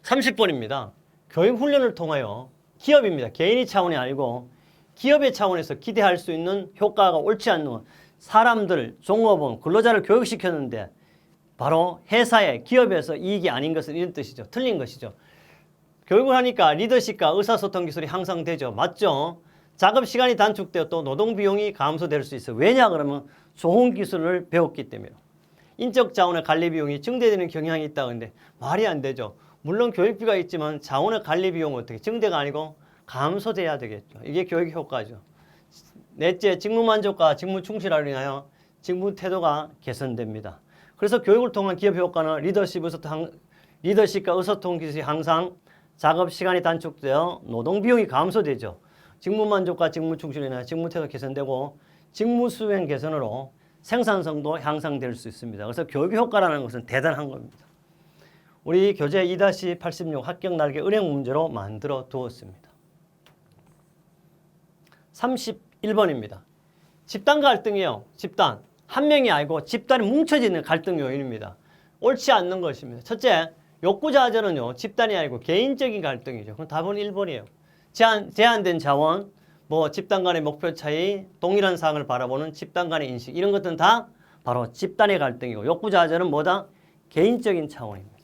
30번입니다. 교육훈련을 통하여 기업입니다. 개인의 차원이 아니고 기업의 차원에서 기대할 수 있는 효과가 옳지 않는 사람들, 종업원, 근로자를 교육시켰는데 바로 회사에, 기업에서 이익이 아닌 것은 이런 뜻이죠. 틀린 것이죠. 교육을 하니까 리더십과 의사소통 기술이 향상되죠. 맞죠? 작업 시간이 단축되어 또 노동 비용이 감소될 수 있어요. 왜냐 그러면 좋은 기술을 배웠기 때문에. 인적 자원의 관리 비용이 증대되는 경향이 있다고 하는데 말이 안 되죠. 물론 교육비가 있지만 자원의 관리 비용은 어떻게 증대가 아니고 감소돼야 되겠죠. 이게 교육 효과죠. 넷째, 직무 만족과 직무 충실화로 인하여 직무 태도가 개선됩니다. 그래서 교육을 통한 기업 효과는 리더십과 의사소통 기술이 향상, 작업 시간이 단축되어 노동 비용이 감소되죠. 직무 만족과 직무 충실로 인하여 직무 태도 개선되고 직무 수행 개선으로 생산성도 향상될 수 있습니다. 그래서 교육 효과라는 것은 대단한 겁니다. 우리 교재 2-86 합격 날개 은행 문제로 만들어 두었습니다. 31번입니다. 집단 갈등이요. 집단. 한 명이 아니고 집단이 뭉쳐지는 갈등 요인입니다. 옳지 않는 것입니다. 첫째, 욕구자절은요. 집단이 아니고 개인적인 갈등이죠. 그럼 답은 1번이에요. 제한된 자원, 집단 간의 목표 차이, 동일한 사항을 바라보는 집단 간의 인식 이런 것들은 다 바로 집단의 갈등이고 욕구자절은 뭐다? 개인적인 차원입니다.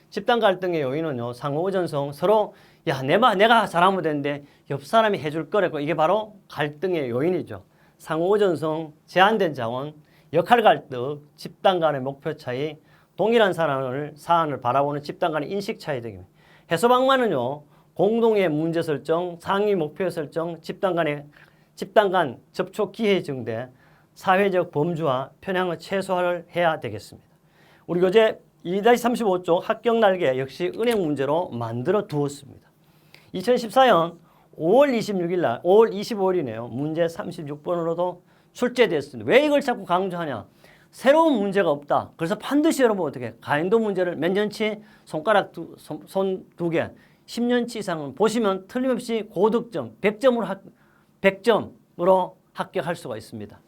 집단 갈등의 요인은요. 상호의존성, 서로 내가 잘하면 되는데 옆 사람이 해줄 거라고 이게 바로 갈등의 요인이죠. 상호의존성, 제한된 자원, 역할 갈등, 집단 간의 목표 차이, 동일한 사안을 바라보는 집단 간의 인식 차이 등입니다. 해소 방안은요. 공동의 문제 설정, 상위 목표 설정, 집단 간 접촉 기회 증대, 사회적 범주와 편향을 최소화를 해야 되겠습니다. 우리 교재 2-35쪽 합격 날개 역시 은행 문제로 만들어 두었습니다. 2014년 5월 26일 날, 5월 25일이네요. 문제 36번으로도 출제됐습니다. 왜 이걸 자꾸 강조하냐? 새로운 문제가 없다. 그래서 반드시 여러분 어떻게 가인도 문제를 몇 년치 손가락 손 두 개 10년치 이상은 보시면 틀림없이 고득점 100점으로 합격할 수가 있습니다.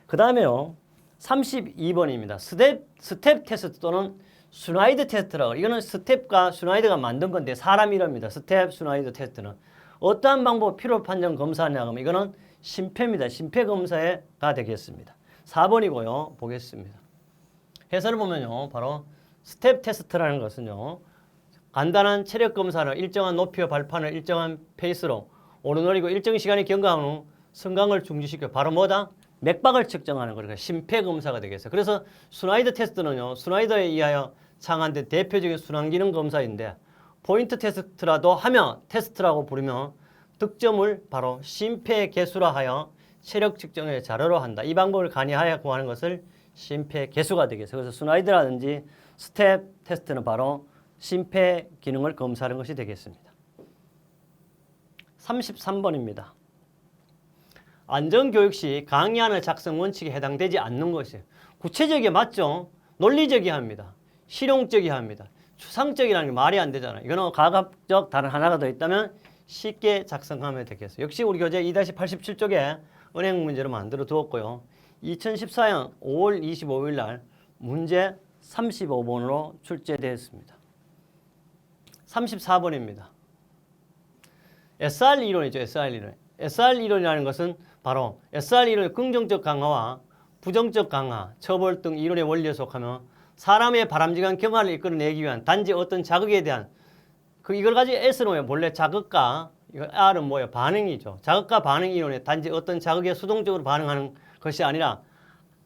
그 다음에요. 32번입니다. 스텝 테스트 또는 슈나이드 테스트라고. 이거는 스텝과 슈나이드가 만든 건데 사람 이름입니다. 스텝 슈나이드 테스트는. 어떠한 방법 필요 판정 검사하냐 하면 이거는 심폐입니다. 심폐 검사가 되겠습니다. 4번이고요. 보겠습니다. 해설을 보면요. 바로 스텝 테스트라는 것은요. 간단한 체력 검사를 일정한 높이와 발판을 일정한 페이스로 오르내리고 일정 시간이 경과한 후 성강을 중지시켜 바로 뭐다? 맥박을 측정하는 거니까 심폐 검사가 되겠어요. 그래서 슈나이드 테스트는요. 슈나이더에 의하여 창안된 대표적인 순환 기능 검사인데 포인트 테스트라도 하며 테스트라고 부르며 득점을 바로 심폐 개수화하여 체력 측정의 자료로 한다. 이 방법을 간이하여 구하는 것을 심폐 개수가 되겠어요. 그래서 슈나이드라든지 스텝 테스트는 바로 심폐 기능을 검사하는 것이 되겠습니다. 33번입니다. 안전교육 시 강의안을 작성 원칙에 해당되지 않는 것이에요. 구체적이야 맞죠? 논리적이야 합니다. 실용적이야 합니다. 추상적이라는 게 말이 안 되잖아요. 이거는 가급적 다른 하나가 더 있다면 쉽게 작성하면 되겠어요. 역시 우리 교재 2-87쪽에 은행 문제로 만들어 두었고요. 2014년 5월 25일 날 문제 35번으로 출제되었습니다. 34번입니다. SR 이론이죠. SR 이론. SR 이론이라는 것은 바로 SR 이론의 긍정적 강화와 부정적 강화, 처벌 등 이론의 원리에 속하며 사람의 바람직한 경화를 이끌어내기 위한 단지 어떤 자극에 대한 이걸 가지고 S는 본래 자극과 이거 R은 뭐예요? 반응이죠. 자극과 반응 이론에 단지 어떤 자극에 수동적으로 반응하는 것이 아니라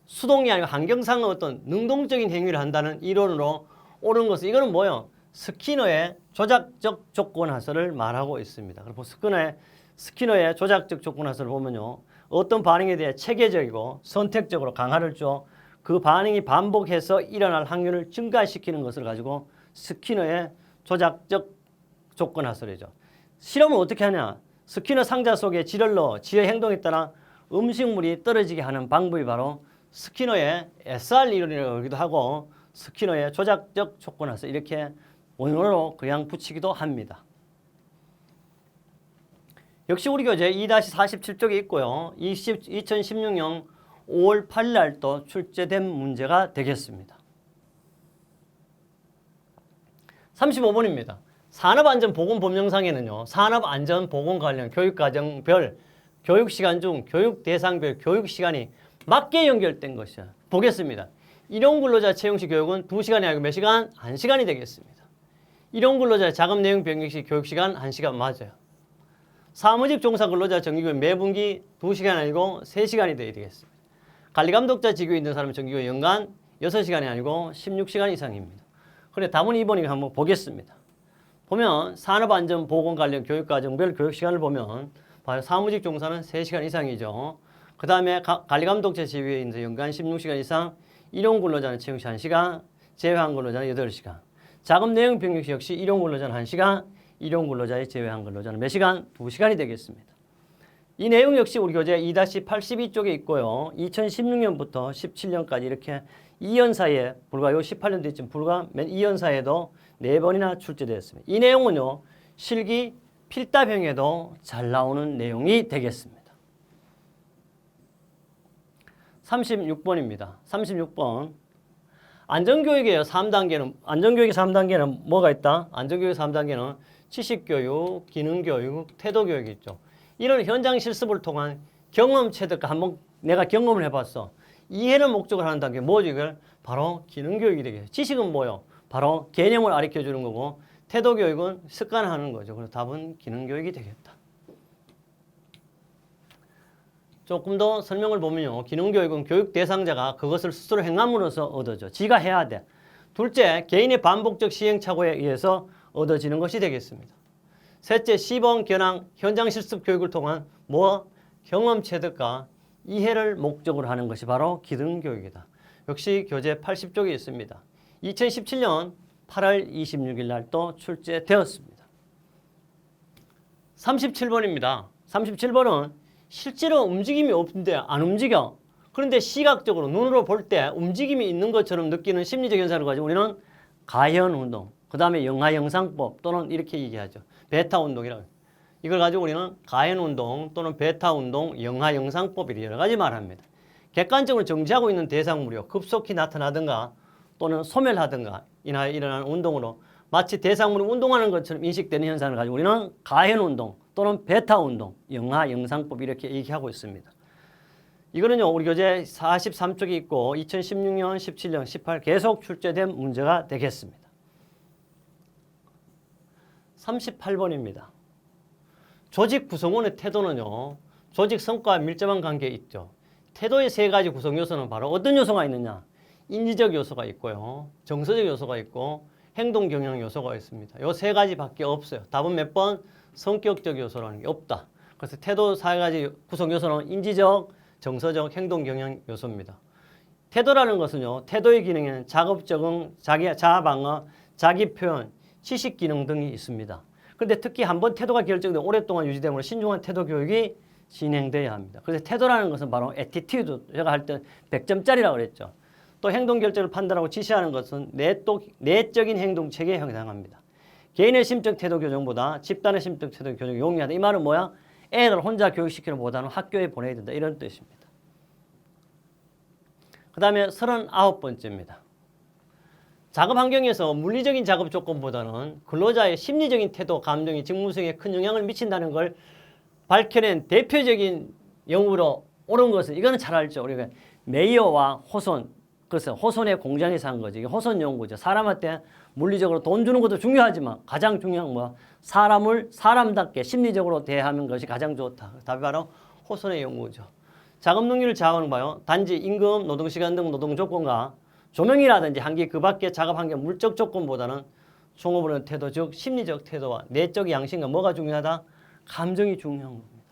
수동이 아니고 환경상의 어떤 능동적인 행위를 한다는 이론으로 옳은 것은 이거는 뭐예요? 스키너의 조작적 조건 하설을 말하고 있습니다. 그리고 스키너의 조작적 조건 하설을 보면요. 어떤 반응에 대해 체계적이고 선택적으로 강화를 줘 그 반응이 반복해서 일어날 확률을 증가시키는 것을 가지고 스키너의 조작적 조건 하설이죠. 실험을 어떻게 하냐? 스키너 상자 속에 지를 넣어 지의 행동에 따라 음식물이 떨어지게 하는 방법이 바로 스키너의 SR 이론이라고 하기도 하고 스키너의 조작적 조건 하설 이렇게 원어로 그냥 붙이기도 합니다. 역시 우리 교재 2-47쪽에 있고요. 2016년 5월 8일 날 또 출제된 문제가 되겠습니다. 35번입니다. 산업안전보건법령상에는요. 산업안전보건 관련 교육과정별 교육시간 중 교육대상별 교육시간이 맞게 연결된 것이야. 보겠습니다. 일용근로자 채용시 교육은 2시간이 아니고 몇 시간? 1시간이 되겠습니다. 일용근로자 작업 내용 변경 시 교육시간 1시간 맞아요. 사무직 종사 근로자 정기교육 매분기 2시간 아니고 3시간이 돼야 되겠습니다. 관리감독자 직위에 있는 사람은 정기교육 연간 6시간이 아니고 16시간 이상입니다. 그래 답은 2번이니까 한번 보겠습니다. 보면 산업안전보건 관련 교육과정별 교육시간을 보면 봐요. 사무직 종사는 3시간 이상이죠. 그 다음에 관리감독자 지위에 있는 연간 16시간 이상, 일용근로자는 채용시 1시간, 제외한 근로자는 8시간. 작업 내용 변경 시 역시 일용근로자는 1시간, 일용근로자의 제외한 근로자는 몇 시간? 2시간이 되겠습니다. 이 내용 역시 우리 교재 2-82쪽에 있고요. 2016년부터 17년까지 이렇게 2년 사이에 불과 요 18년 뒤쯤 불과 2년 사이에도 4번이나 출제되었습니다. 이 내용은요. 실기 필답형에도 잘 나오는 내용이 되겠습니다. 36번입니다. 36번. 안전교육의 3단계는 안전교육의 3단계는 뭐가 있다? 안전교육 3단계는 지식교육, 기능교육, 태도교육이 있죠. 이런 현장 실습을 통한 경험 체득과 한번 내가 경험을 해봤어. 이해를 목적으로 하는 단계 뭐죠? 이걸 바로 기능교육이 되겠죠. 지식은 뭐요? 바로 개념을 가르쳐 주는 거고 태도교육은 습관하는 거죠. 그래서 답은 기능교육이 되겠다. 조금 더 설명을 보면요. 기능교육은 교육 대상자가 그것을 스스로 행함으로써 얻어져. 지가 해야 돼. 둘째, 개인의 반복적 시행착오에 의해서 얻어지는 것이 되겠습니다. 셋째, 시범, 견학, 현장 실습 교육을 통한 경험 체득과 이해를 목적으로 하는 것이 바로 기능교육이다. 역시 교재 80쪽에 있습니다. 2017년 8월 26일 날 또 출제되었습니다. 37번입니다. 37번은 실제로 움직임이 없는데 안 움직여. 그런데 시각적으로 눈으로 볼 때 움직임이 있는 것처럼 느끼는 심리적 현상을 가지고 우리는 가현운동, 그 다음에 영하영상법 또는 이렇게 얘기하죠. 베타운동이라고. 이걸 가지고 우리는 가현운동 또는 베타운동, 영하영상법 이렇게 여러 가지 말합니다. 객관적으로 정지하고 있는 대상물이요. 급속히 나타나든가 또는 소멸하든가 인하여 일어나는 운동으로 마치 대상물이 운동하는 것처럼 인식되는 현상을 가지고 우리는 가현운동 또는 베타운동, 영하영상법 이렇게 얘기하고 있습니다. 이거는요. 우리 교재 43쪽에 있고 2016년, 17년, 18 계속 출제된 문제가 되겠습니다. 38번입니다. 조직 구성원의 태도는요. 조직 성과와 밀접한 관계에 있죠. 태도의 3가지 구성 요소는 바로 어떤 요소가 있느냐. 인지적 요소가 있고요. 정서적 요소가 있고 행동 경영 요소가 있습니다. 요 3가지밖에 없어요. 답은 몇 번? 성격적 요소라는 게 없다. 그래서 태도 4가지 구성 요소는 인지적, 정서적, 행동 경영 요소입니다. 태도라는 것은요. 태도의 기능에는 작업 적응, 자아 방어, 자기 표현, 지식 기능 등이 있습니다. 그런데 특히 한번 태도가 결정되고 오랫동안 유지되므로 신중한 태도 교육이 진행돼야 합니다. 그래서 태도라는 것은 바로 애티튜드, 제가 할 때 100점짜리라고 그랬죠. 또 행동 결정을 판단하고 지시하는 것은 내적인 행동 체계에 해당합니다. 개인의 심적 태도 교정보다 집단의 심적 태도 교정이 용이하다. 이 말은 뭐야? 애를 혼자 교육시키는 보다는 학교에 보내야 된다. 이런 뜻입니다. 그 다음에 39번째입니다. 작업 환경에서 물리적인 작업 조건보다는 근로자의 심리적인 태도, 감정이 직무 수행에 큰 영향을 미친다는 걸 밝혀낸 대표적인 연구로 옳은 것은 이거는 잘 알죠. 우리가 메이어와 호손, 그래서 호손의 공장에서 한 거죠. 이게 호손 연구죠. 사람한테 물리적으로 돈 주는 것도 중요하지만 가장 중요한 건 사람을 사람답게 심리적으로 대하는 것이 가장 좋다. 답이 바로 호손의 연구죠. 작업 능률을 좌우하는 바요. 단지 임금, 노동시간 등 노동 조건과 조명이라든지 한계 그 밖의 작업 환경 물적 조건보다는 종업을 하는 태도, 즉 심리적 태도와 내적 양심과 뭐가 중요하다? 감정이 중요한 겁니다.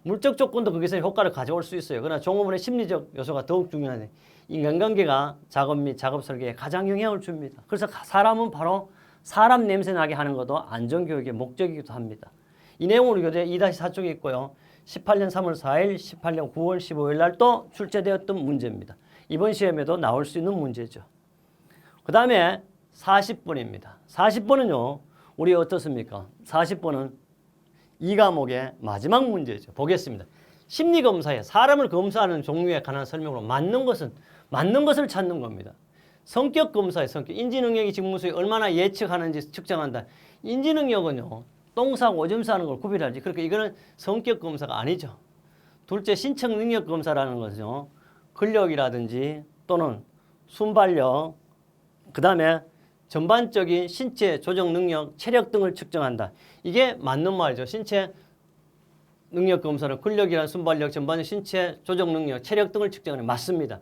물적 조건도 거기서 효과를 가져올 수 있어요. 그러나 종업원의 심리적 요소가 더욱 중요하네. 인간관계가 작업 및 작업 설계에 가장 영향을 줍니다. 그래서 사람은 바로 사람 냄새 나게 하는 것도 안전교육의 목적이기도 합니다. 이 내용을 교재 2-4쪽에 있고요. 18년 3월 4일, 18년 9월 15일 날 또 출제되었던 문제입니다. 이번 시험에도 나올 수 있는 문제죠. 그 다음에 40번입니다. 40번은요. 우리 어떻습니까? 40번은 이 과목의 마지막 문제죠. 보겠습니다. 심리검사에 사람을 검사하는 종류에 관한 설명으로 맞는 것을 찾는 겁니다. 성격 검사의 성격. 인지 능력이 직무수에 얼마나 예측하는지 측정한다. 인지 능력은요. 똥싸고 오줌 싸는 걸 구별하지. 그러니까 이거는 성격 검사가 아니죠. 둘째, 신체 능력 검사라는 것은요. 근력이라든지 또는 순발력, 그 다음에 전반적인 신체 조정 능력, 체력 등을 측정한다. 이게 맞는 말이죠. 신체 능력 검사는 근력이란 순발력, 전반적 신체 조정 능력, 체력 등을 측정하는 맞습니다.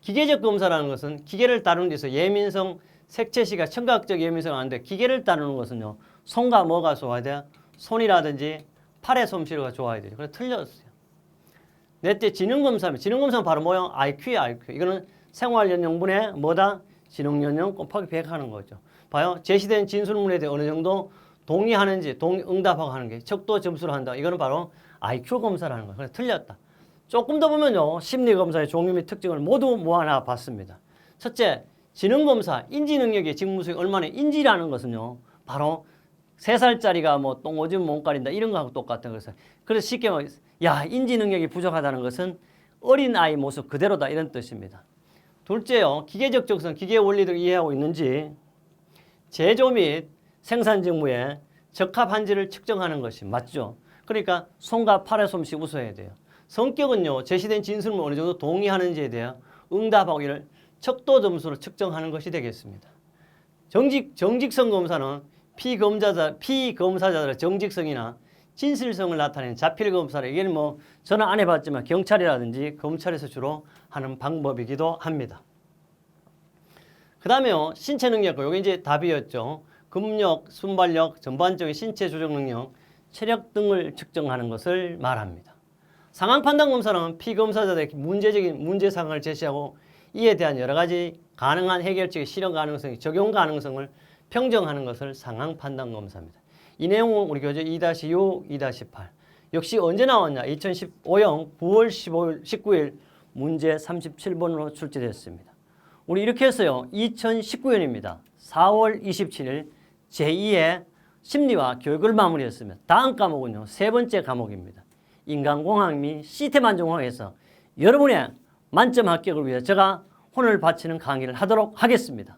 기계적 검사라는 것은 기계를 다루는 데서 예민성, 색채시각, 청각적 예민성을 하는데 기계를 다루는 것은요. 손과 뭐가 좋아야 돼요? 손이라든지 팔의 솜씨가 좋아야 되죠. 그래서 틀렸어요. 넷째, 지능검사입니다. 지능검사는 바로 뭐요? IQ예요, IQ. 이거는 생활연령분의 뭐다? 지능연령 곱하기 100 하는 거죠. 봐요. 제시된 진술문에 대해 어느 정도 동의하는지 응답하고 하는 게 척도 점수로 한다. 이거는 바로 IQ 검사라는 거예요. 그래서 틀렸다. 조금 더 보면요. 심리검사의 종류 및 특징을 모두 모아놔 봤습니다. 첫째, 지능검사, 인지능력의 직무수익 얼마나 인지라는 것은요. 바로 3살짜리가 뭐 똥오줌 몸가린다 이런 거하고 똑같은 것을. 그래서 쉽게 말해 야 인지능력이 부족하다는 것은 어린아이 모습 그대로다 이런 뜻입니다. 둘째요. 기계적 적성, 기계 원리를 이해하고 있는지 제조 및 생산 직무에 적합한지를 측정하는 것이 맞죠. 그러니까 손과 팔의 솜씨 우수해야 돼요. 성격은요. 제시된 진술을 어느 정도 동의하는지에 대해 응답하고 이를 척도 점수로 측정하는 것이 되겠습니다. 정직성 검사는 피검사자들의 정직성이나 진실성을 나타내는 자필검사를 이게 뭐 저는 안 해봤지만 경찰이라든지 검찰에서 주로 하는 방법이기도 합니다. 그 다음에요. 신체 능력, 이게 이제 답이었죠. 근력, 순발력, 전반적인 신체 조정 능력, 체력 등을 측정하는 것을 말합니다. 상황 판단 검사는 피검사자들에게 문제적인 문제사항을 제시하고 이에 대한 여러 가지 가능한 해결책의 실현 가능성, 적용 가능성을 평정하는 것을 상황 판단 검사입니다. 이 내용은 우리 교재 2-6, 2-8 역시 언제 나왔냐? 2015년 9월 19일 문제 37번으로 출제됐습니다. 우리 이렇게 했어요. 2019년입니다. 4월 27일 제2의 심리와 교육을 마무리했으면 다음 과목은요. 세 번째 과목입니다. 인간공학 및 시스템 안정공학에서 여러분의 만점 합격을 위해 제가 혼을 바치는 강의를 하도록 하겠습니다.